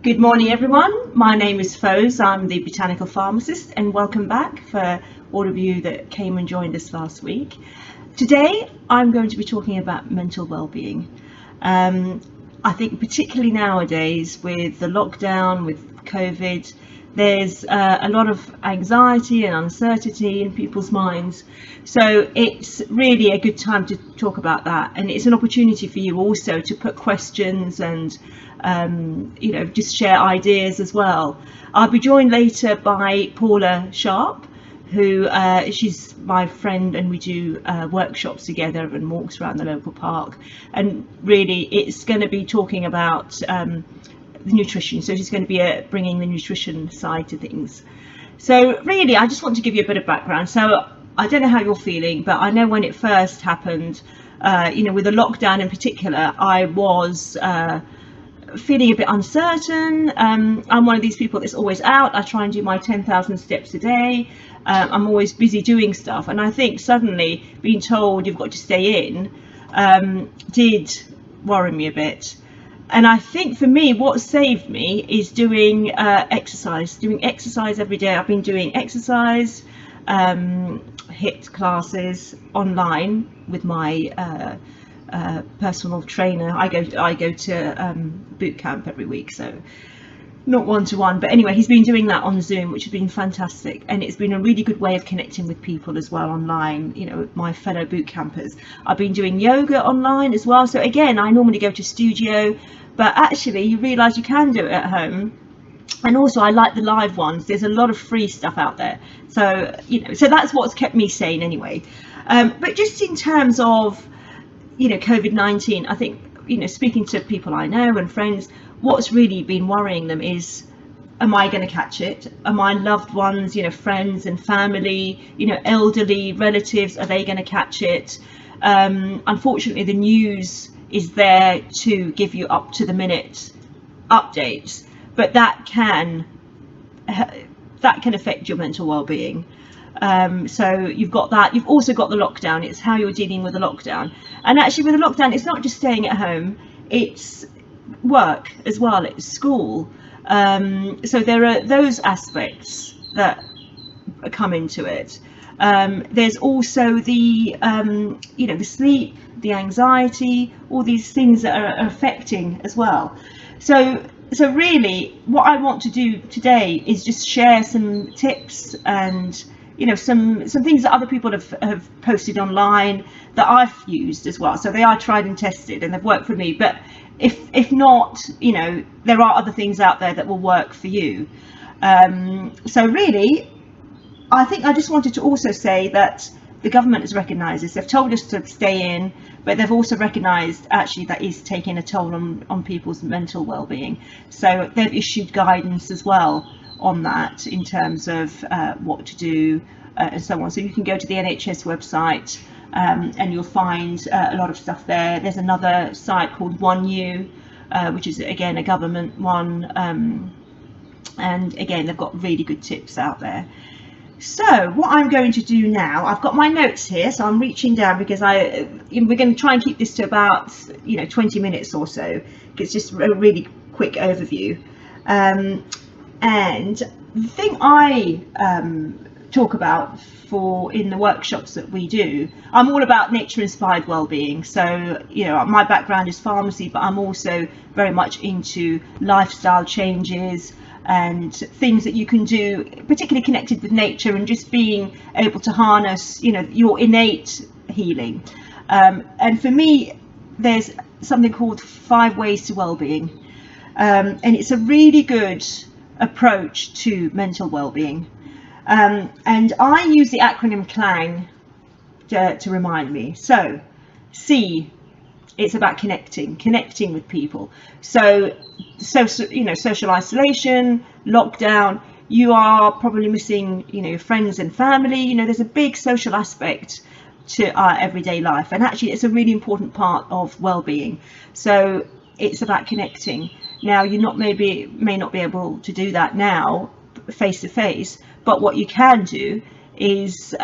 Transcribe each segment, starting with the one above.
Good morning, everyone. My name is Foz. I'm the Botanical Pharmacist, and welcome back for all of you that came and joined us last week. Today, I'm going to be talking about mental well-being. I think particularly nowadays with the lockdown, with COVID, there's a lot of anxiety and uncertainty in people's minds. So it's really a good time to talk about that, and it's an opportunity for you also to put questions and just share ideas as well. I'll be joined later by Paula Sharp, who she's my friend, and we do workshops together and walks around the local park. And really, it's going to be talking about the nutrition. So she's going to be bringing the nutrition side to things. So really, I just want to give you a bit of background. So I don't know how you're feeling, but I know when it first happened, with the lockdown in particular, I was feeling a bit uncertain. I'm one of these people that's always out. I try and do my 10,000 steps a day. I'm always busy doing stuff, and I think suddenly being told you've got to stay in did worry me a bit. And I think for me, what saved me is doing exercise every day. I've been doing exercise, HIIT classes online with my personal trainer. I go to boot camp every week, so not one-to-one, but anyway, he's been doing that on Zoom, which has been fantastic, and it's been a really good way of connecting with people as well online, my fellow boot campers. I've been doing yoga online as well. So again, I normally go to studio, but actually you realize you can do it at home. And also I like the live ones. There's a lot of free stuff out there, so so that's what's kept me sane anyway. But just in terms of COVID-19, I think, speaking to people I know and friends, what's really been worrying them is, am I going to catch it? Are my loved ones, friends and family, elderly relatives, are they going to catch it? Unfortunately, the news is there to give you up to the minute updates, but that can affect your mental well-being. So you've got that. You've also got the lockdown. It's how you're dealing with the lockdown. And actually with the lockdown, it's not just staying at home, it's work as well, it's school. So there are those aspects that come into it. There's also the the sleep, the anxiety, all these things that are affecting as well. So really what I want to do today is just share some tips and some things that other people have posted online that I've used as well. So they are tried and tested and they've worked for me, but if not, there are other things out there that will work for you. So really, I think I just wanted to also say that the government has recognised this. They've told us to stay in, but they've also recognised actually that is taking a toll on people's mental well-being. So they've issued guidance as well on that in terms of what to do and so on. So you can go to the NHS website and you'll find a lot of stuff there. There's another site called One You, which is again a government one, and again they've got really good tips out there. So what I'm going to do now, I've got my notes here, so I'm reaching down because we're going to try and keep this to about 20 minutes or so. It's just a really quick overview. And the thing I talk about in the workshops that we do, I'm all about nature-inspired well-being. So my background is pharmacy, but I'm also very much into lifestyle changes and things that you can do, particularly connected with nature and just being able to harness your innate healing. And for me, there's something called 5 ways to well-being, and it's a really good approach to mental well-being, and I use the acronym CLANG to remind me. So C, it's about connecting with people. So social isolation, lockdown, you are probably missing your friends and family. There's a big social aspect to our everyday life, and actually it's a really important part of well-being. So it's about connecting. Now you may not be able to do that now face to face, but what you can do is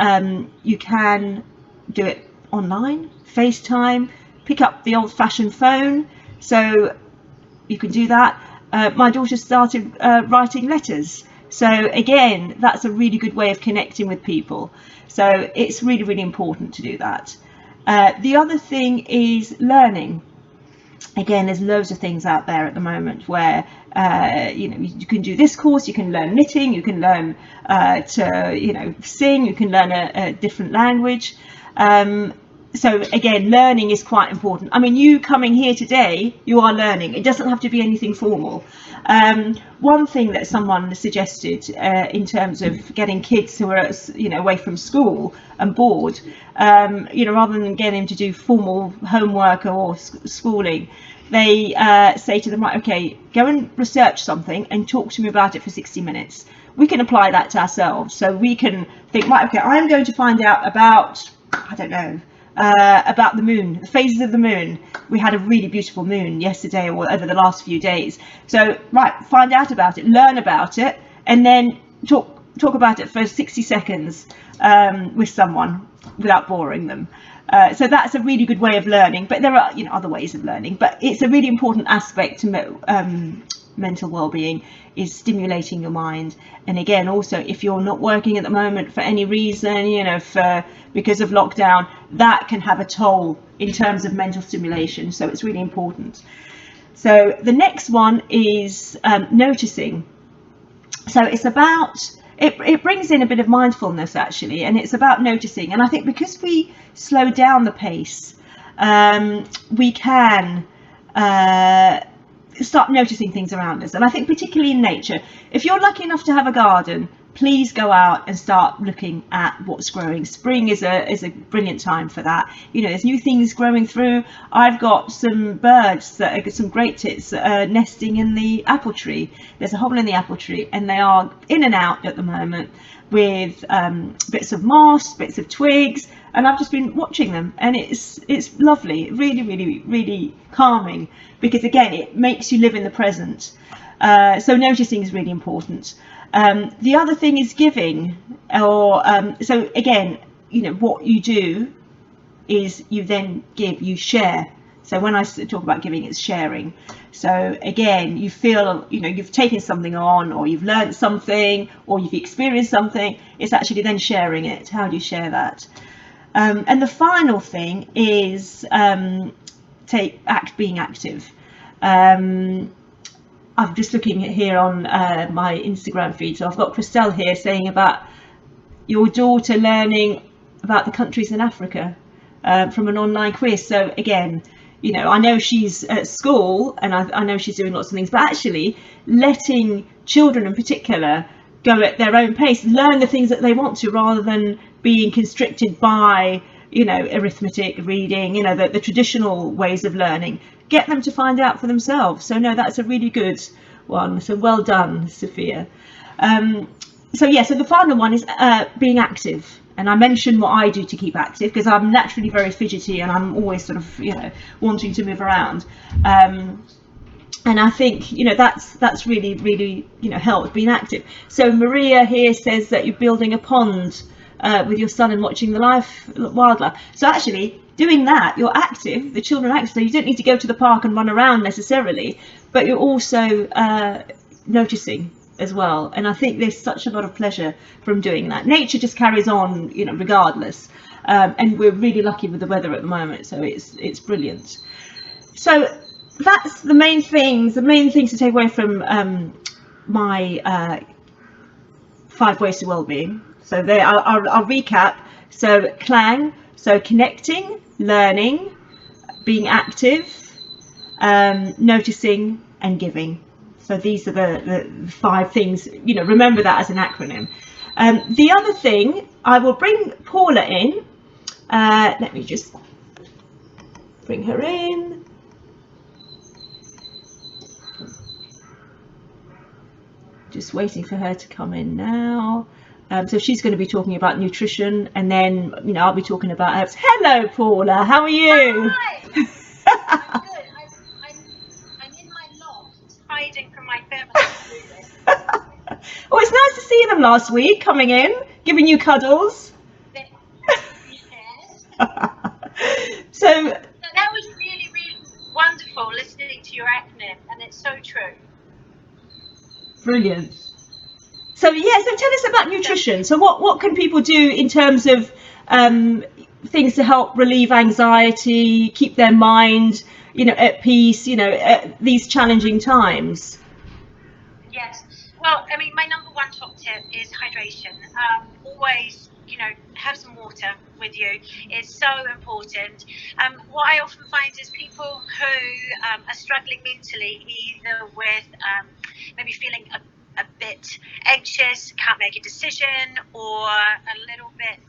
you can do it online, FaceTime, pick up the old-fashioned phone, so you can do that. my daughter started writing letters. So again, that's a really good way of connecting with people. So it's really, really important to do that. The other thing is learning. Again, there's loads of things out there at the moment where you can do this course, you can learn knitting, you can learn to sing, you can learn a different language. So again, learning is quite important. I mean, you coming here today, you are learning. It doesn't have to be anything formal. One thing that someone suggested in terms of getting kids who are away from school and bored, rather than getting them to do formal homework or schooling, they say to them, right, okay, go and research something and talk to me about it for 60 minutes. We can apply that to ourselves. So we can think, right, okay, I'm going to find out about, I don't know, about the moon, the phases of the moon. We had a really beautiful moon yesterday or over the last few days. So right, find out about it, learn about it, and then talk about it for 60 seconds with someone without boring them. So that's a really good way of learning, but there are other ways of learning, but it's a really important aspect to mental well-being, is stimulating your mind. And again, also, if you're not working at the moment for any reason, because of lockdown, that can have a toll in terms of mental stimulation. So it's really important. So the next one is noticing. So it's about, it brings in a bit of mindfulness actually, and it's about noticing. And I think because we slow down the pace, we can start noticing things around us. And I think particularly in nature, if you're lucky enough to have a garden, please go out and start looking at what's growing. Spring is a brilliant time for that. There's new things growing through. I've got some birds that are some great tits that are nesting in the apple tree. There's a hole in the apple tree, and they are in and out at the moment with bits of moss, bits of twigs, and I've just been watching them, and it's lovely, really, really, really calming, because again, it makes you live in the present. So noticing is really important. The other thing is giving, or so again, what you do is you then give, you share. So when I talk about giving, it's sharing. So again, you feel, you've taken something on, or you've learned something, or you've experienced something. It's actually then sharing it. How do you share that? And the final thing is being active. I'm just looking at here on my Instagram feed. So I've got Christelle here saying about your daughter learning about the countries in Africa from an online quiz. So again, I know she's at school, and I know she's doing lots of things, but actually letting children in particular go at their own pace, learn the things that they want to, rather than being constricted by arithmetic, reading, the traditional ways of learning. Get them to find out for themselves. So no, that's a really good one. So well done, Sophia. So the final one is being active. And I mentioned what I do to keep active, because I'm naturally very fidgety, and I'm always sort of wanting to move around. And I think that's really, really helped, being active. So Maria here says that you're building a pond with your son and watching the wildlife. So actually doing that, you're active, the children are active, so you don't need to go to the park and run around necessarily, but you're also noticing as well. And I think there's such a lot of pleasure from doing that. Nature just carries on, regardless. And we're really lucky with the weather at the moment, so it's brilliant. So that's the main things to take away from my 5 ways to well-being. So I'll recap. So Clang, so connecting, learning, being active, noticing, and giving. So these are the 5 things. Remember that as an acronym. The other thing, I will bring Paula in. Let me just bring her in. Just waiting for her to come in now. So she's going to be talking about nutrition, and then I'll be talking about herbs. Hello, Paula. How are you? Hi. I'm good. I'm in my loft, hiding from my family. Oh, it's nice to see them last week, coming in, giving you cuddles. Yes. So that was really, really wonderful listening to your acronym, and it's so true. Brilliant. So tell us about nutrition. So what can people do in terms of things to help relieve anxiety, keep their mind, at peace, at these challenging times? Yes. Well, I mean, my number one top tip is hydration. Always, have some water with you. It's so important. What I often find is people who are struggling mentally, either with maybe feeling a bit anxious, can't make a decision, or a little bit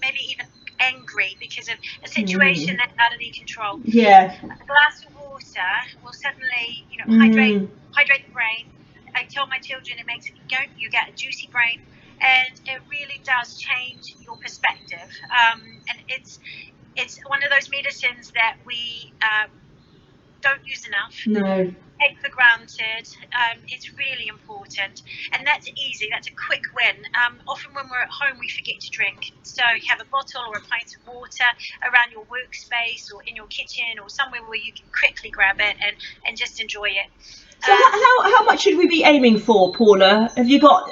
maybe even angry because of a situation that's out of their control. Yeah. A glass of water will suddenly, hydrate the brain. I tell my children it makes you get a juicy brain, and it really does change your perspective. And it's one of those medicines that we don't use enough. No. Take for granted. It's really important, and that's easy. That's a quick win. Often when we're at home, we forget to drink. So you have a bottle or a pint of water around your workspace or in your kitchen or somewhere where you can quickly grab it and just enjoy it. So how much should we be aiming for, Paula? Have you got,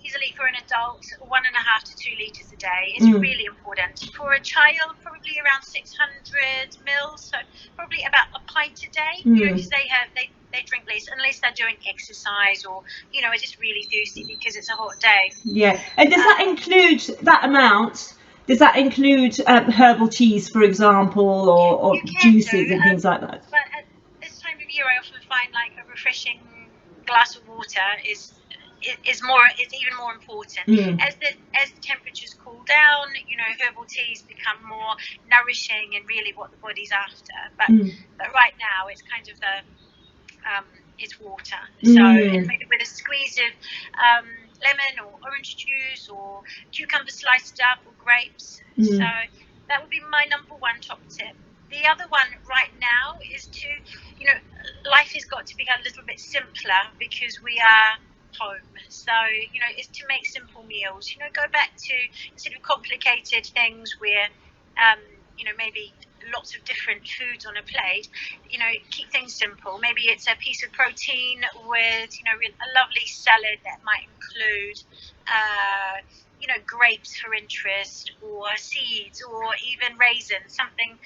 Easily for an adult, 1.5 to 2 litres a day is really important. For a child, probably around 600 mils, so probably about a pint a day, because they drink less unless they're doing exercise or are just really thirsty because it's a hot day. Yeah, and does that include that amount? Does that include herbal teas, for example, or juices and things like that? But at this time of year, I often find like a refreshing glass of water is even more important. As the temperatures cool down, herbal teas become more nourishing and really what the body's after. But right now, it's kind of it's water. So and maybe with a squeeze of lemon or orange juice or cucumber sliced up or grapes. So that would be my number one top tip. The other one right now is to, life has got to be a little bit simpler because we are home. So, is to make simple meals. Go back to instead of complicated things where, maybe lots of different foods on a plate, keep things simple. Maybe it's a piece of protein with, a lovely salad that might include, grapes for interest or seeds or even raisins, something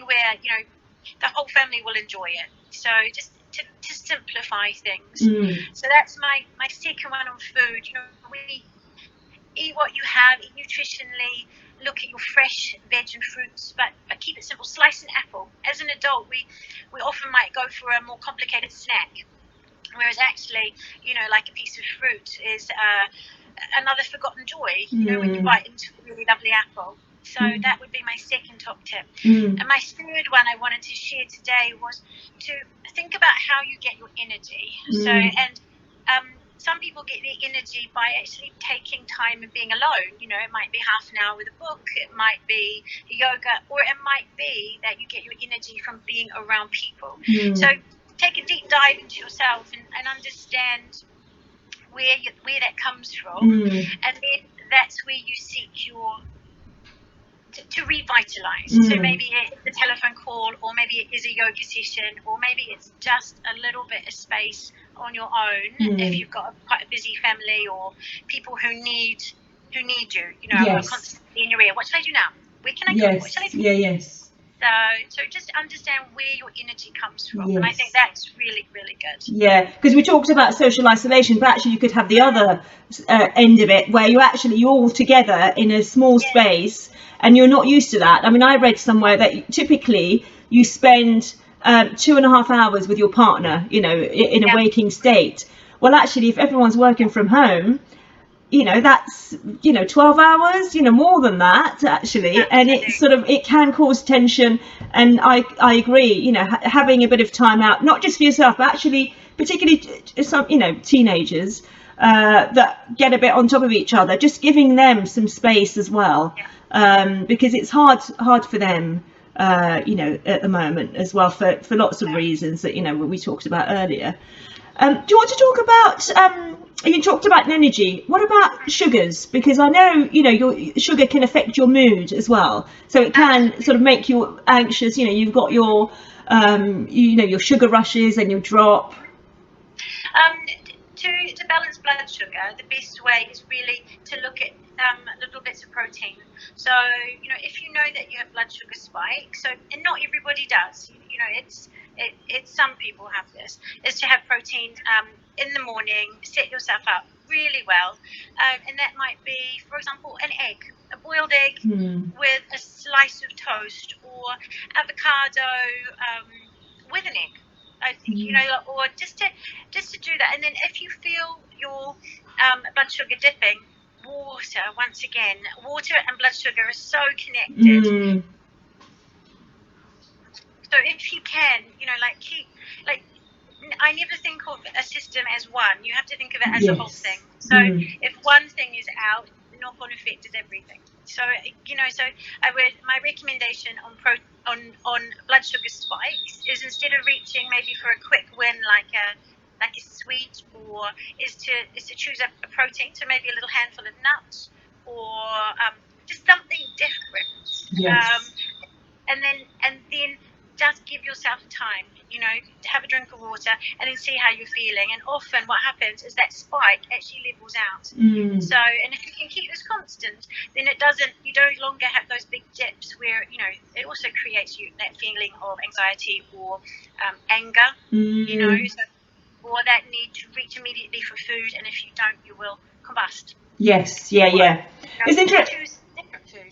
where, the whole family will enjoy it. So just to simplify things. So that's my second one on food. We eat what you have, eat nutritionally, look at your fresh veg and fruits, but keep it simple. Slice an apple. As an adult, we often might go for a more complicated snack, whereas actually, like a piece of fruit is another forgotten joy, when you bite into a really lovely apple. So that would be my second top tip. And my third one I wanted to share today was to think about how you get your energy. So, and some people get their energy by actually taking time and being alone. It might be half an hour with a book, it might be yoga, or it might be that you get your energy from being around people. So take a deep dive into yourself and understand where that comes from, and then that's where you seek to revitalize. So maybe it's a telephone call, or maybe it is a yoga session, or maybe it's just a little bit of space on your own if you've got quite a busy family or people who need you. Are constantly in your ear. What should I do now? Where can I go? What should I do? Yes. So just understand where your energy comes from, and I think that's really, really good. Yeah, because we talked about social isolation, but actually you could have the other end of it, where you're all together in a small space, and you're not used to that. I mean, I read somewhere that typically you spend 2.5 hours with your partner, in a waking state. Well, actually, if everyone's working from home, that's 12 hours, more than that actually. Absolutely. And it's it can cause tension, and I agree, having a bit of time out, not just for yourself, but actually particularly some teenagers that get a bit on top of each other, just giving them some space as well, because it's hard for them at the moment as well, for lots of reasons that we talked about earlier. Do you want to talk about you talked about energy. What about sugars? Because I know, your sugar can affect your mood as well. So it can make you anxious. You've got your, your sugar rushes and your drop. To balance blood sugar, the best way is really to look at little bits of protein. So, if you know that you have blood sugar spike, and not everybody does, it's some people have this, is to have protein in the morning, set yourself up really well. And that might be, for example, an egg, a boiled egg with a slice of toast, or avocado with an egg. Or just to do that. And then if you feel your blood sugar dipping, water, once again, water and blood sugar are so connected. So if you can, I never think of a system as one. You have to think of it as a whole thing. So if one thing is out, the knock-on effect is everything. So my recommendation on blood sugar spikes is, instead of reaching maybe for a quick win like a sweet, or is to choose a protein, so maybe a little handful of nuts, or just something different. Yes. And then just give yourself time, have a drink of water, and then see how you're feeling. And often what happens is that spike actually levels out. So, and if you can keep this constant, then you no longer have those big dips where, it also creates that feeling of anxiety or anger, or that need to reach immediately for food. And if you don't, you will combust. Yes, yeah. It's interesting.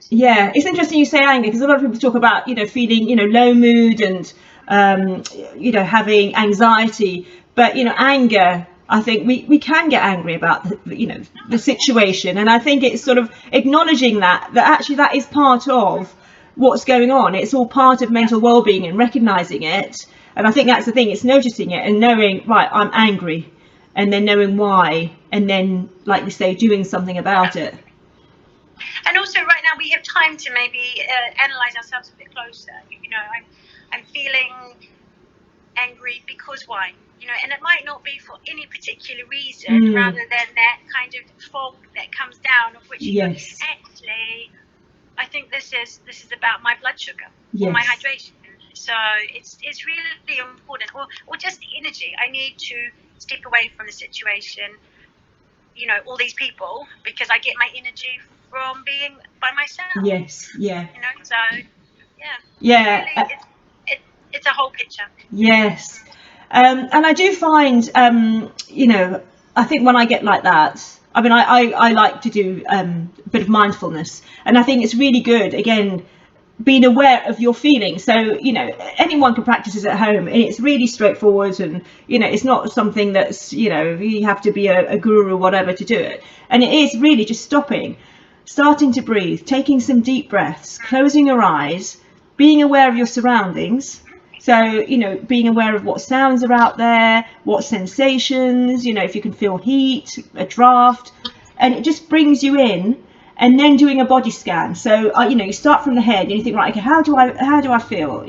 Yeah, it's interesting you say anger, because a lot of people talk about, feeling, low mood and, having anxiety. But, anger, I think we can get angry about, the situation. And I think it's sort of acknowledging that actually that is part of what's going on. It's all part of mental well-being, and recognizing it. And I think that's the thing, it's noticing it and knowing, right, I'm angry, and then knowing why, and then, like you say, doing something about it. And also, right now we have time to maybe analyze ourselves a bit closer. I'm feeling angry because why? And it might not be for any particular reason, rather than that kind of fog that comes down, of which actually, I think this is about my blood sugar or my hydration. So it's really important, or just the energy. I need to step away from the situation, all these people, because I get my energy from being by myself. Yes, yeah. So yeah. Really, it's a whole picture. Yes. And I do find, I think when I get like that, I mean, I like to do a bit of mindfulness, and I think it's really good, again, being aware of your feelings. So, anyone can practice this at home, and it's really straightforward, and, it's not something that's, you have to be a guru or whatever to do it. And it is really just starting to breathe, taking some deep breaths, closing your eyes, being aware of your surroundings. So, being aware of what sounds are out there, what sensations, if you can feel heat, a draft, and it just brings you in. And then doing a body scan. So, you start from the head, and you think, right, okay, how do I feel?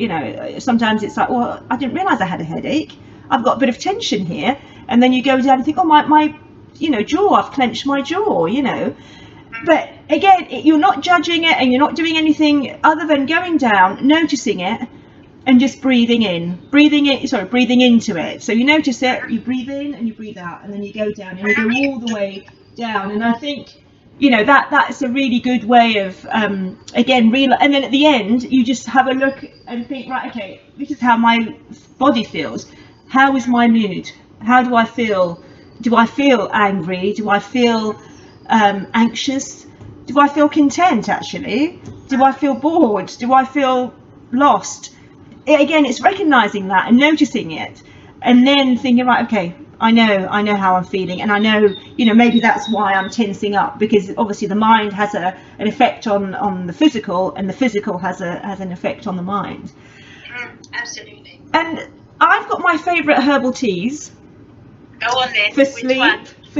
Sometimes it's like, well, I didn't realize I had a headache. I've got a bit of tension here. And then you go down and think, oh, my jaw, I've clenched my jaw, But again, you're not judging it, and you're not doing anything other than going down, noticing it, and just breathing into it. So you notice it, you breathe in and you breathe out, and then you go down, and you go all the way down. And I think, that's a really good way of, again, real. And then at the end, you just have a look and think, right, okay, this is how my body feels. How is my mood? How do I feel? Do I feel angry? Do I feel anxious? Do I feel content, actually? Do I feel bored? Do I feel lost? Again, it's recognizing that and noticing it, and then thinking, right, okay, I know how I'm feeling, and I know, maybe that's why I'm tensing up, because obviously the mind has an effect on the physical, and the physical has an effect on the mind. Absolutely. And I've got my favorite herbal teas. Go on then. For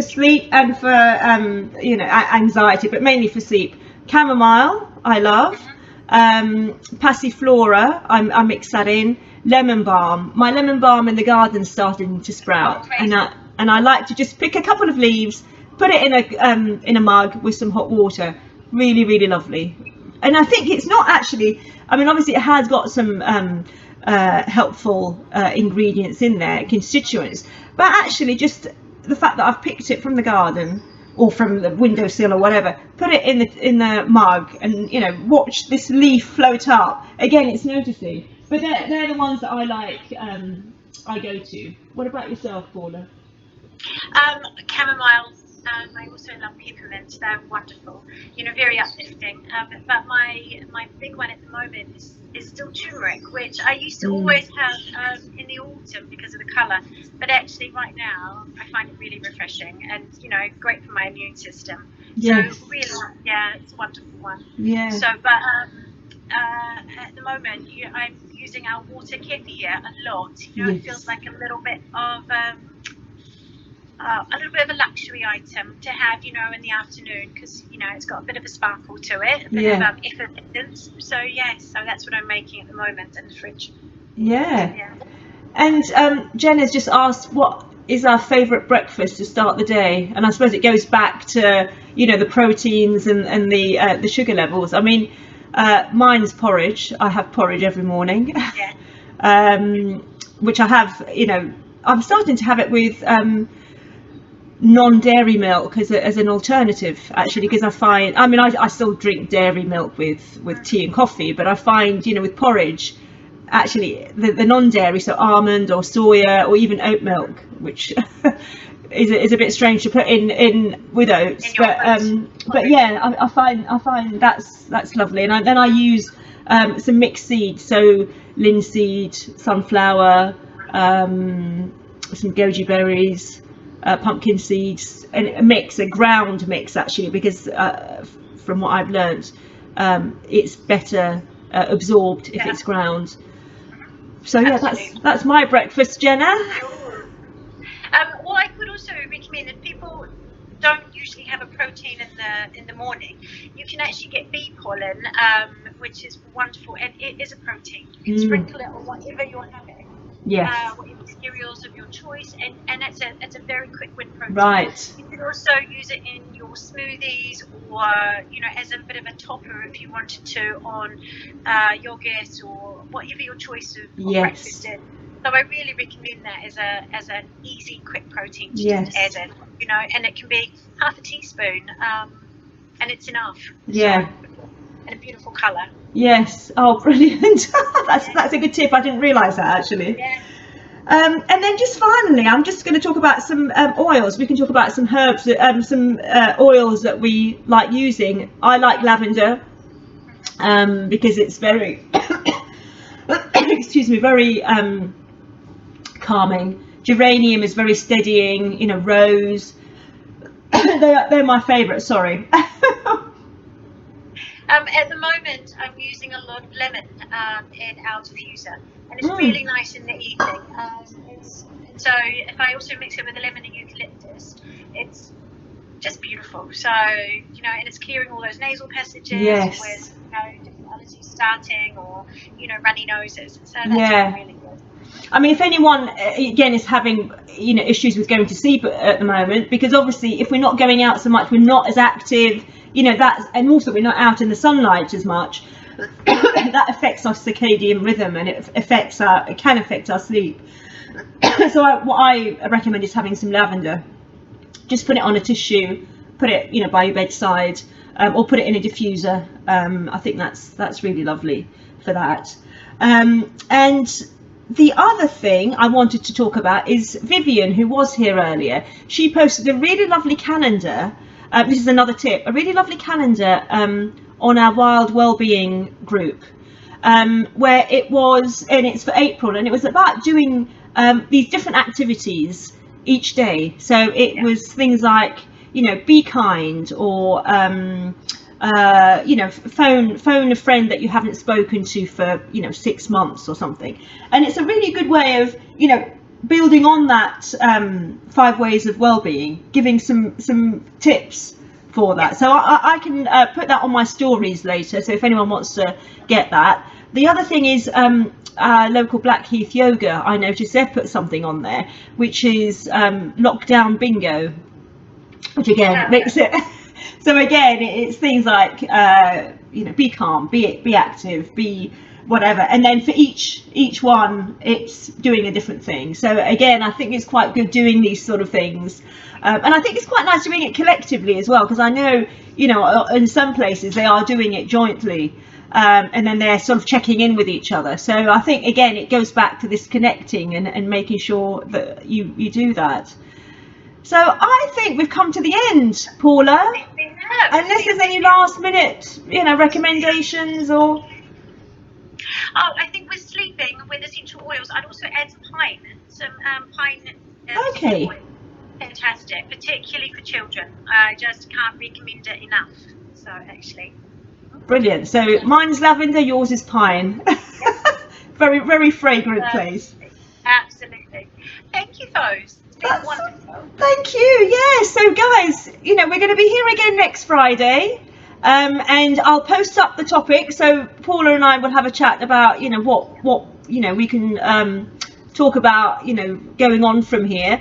sleep and for anxiety, but mainly for sleep. Chamomile, I love. Passiflora, I mix that in. Lemon balm. My lemon balm in the garden's starting to sprout, and I like to just pick a couple of leaves, put it in a mug with some hot water. Really, really lovely. And I think it's not actually, I mean, obviously it has got some helpful ingredients in there, constituents, but actually just the fact that I've picked it from the garden or from the windowsill or whatever, put it in the mug, and watch this leaf float up. Again, it's noticing, but they're the ones that I like. I go to. What about yourself, Paula? Chamomile. I also love peppermint. They're wonderful. Very uplifting. But my big one at the moment is still turmeric, which I used to always have in the autumn because of the colour. But actually, right now, I find it really refreshing and great for my immune system. Yes. So really, yeah, it's a wonderful one. Yeah. So, but at the moment, I'm using our water kefir a lot. Yes. It feels like a little bit of a luxury item to have, in the afternoon, because it's got a bit of a sparkle to it, a bit of effervescence. So that's what I'm making at the moment in the fridge. Yeah. And Jen has just asked, what is our favourite breakfast to start the day? And I suppose it goes back to the proteins and the sugar levels. I mean, mine's porridge. I have porridge every morning. Which I have. I'm starting to have it with non-dairy milk as an alternative, actually, because I find, I still drink dairy milk with tea and coffee, but I find with porridge, actually the non-dairy, so almond or soya or even oat milk, which is a bit strange to put in with oats, but yeah, I find that's lovely. And then I use some mixed seeds, so linseed, sunflower, some goji berries, pumpkin seeds, and a ground mix, actually, because from what I've learned, it's better absorbed if it's ground. So yeah, that's my breakfast, Jenna. Well, I could also recommend, if people don't usually have a protein in the morning, you can actually get bee pollen, which is wonderful, and it is a protein. You can sprinkle it on whatever you're having. Yes. Whatever cereals of your choice, and it's a very quick win protein. Right. You can also use it in your smoothies, or as a bit of a topper if you wanted to, on yogurt or whatever your choice of breakfast is. So I really recommend that as an easy, quick protein to just add in, and it can be half a teaspoon, and it's enough. Yeah. So, and a beautiful colour. Yes. Oh, brilliant. That's a good tip. I didn't realise that, actually. Yeah. And then just finally, I'm just going to talk about some oils. We can talk about some herbs, some oils that we like using. I like lavender because it's very, excuse me, very calming. Geranium is very steadying. Rose. They're my favourite. Sorry. At the moment, I'm using a lot of lemon in our diffuser, and it's really nice in the evening. So if I also mix it with the lemon and eucalyptus, it's just beautiful. So and it's clearing all those nasal passages with different allergies starting, or runny noses. So that's really good. I mean, if anyone again is having issues with going to sleep at the moment, because obviously if we're not going out so much, we're not as active, and also we're not out in the sunlight as much, that affects our circadian rhythm, and it can affect our sleep. So what I recommend is having some lavender. Just put it on a tissue, put it by your bedside, or put it in a diffuser. I think that's really lovely for that. And the other thing I wanted to talk about is Vivian, who was here earlier. She posted a really lovely calendar. This is another tip, a really lovely calendar on our Wild Wellbeing group, where it was, and it's for April, and it was about doing these different activities each day. So it was things like, be kind, or phone a friend that you haven't spoken to for 6 months or something. And it's a really good way of building on that 5 ways of well-being, giving some tips for that. So I can put that on my stories later, so if anyone wants to get that. The other thing is local Blackheath Yoga. I noticed they put something on there, which is lockdown bingo, which again makes it so again it's things like be calm, be active, be whatever, and then for each one it's doing a different thing. So again, I think it's quite good doing these sort of things, and I think it's quite nice doing it collectively as well, because I know, you know, in some places they are doing it jointly, and then they're sort of checking in with each other. So I think again it goes back to this connecting and making sure that you do that. So I think we've come to the end, Paula. Unless there's any last minute, you know, recommendations or. Oh, I think with sleeping with essential oils, I'd also add some pine. Okay. Oil. Fantastic, particularly for children. I just can't recommend it enough. So actually. Brilliant. So mine's lavender, yours is pine. Very, very fragrant place. Absolutely. Thank you, Fose. It's been wonderful. Thank you. Yeah. So guys, you know, we're going to be here again next Friday. And I'll post up the topic, so Paula and I will have a chat about, you know, what you know we can talk about, you know, going on from here.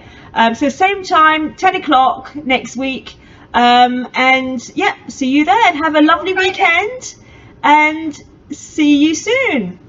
So same time, 10 o'clock next week, and yeah, see you then. Have a lovely weekend, and see you soon.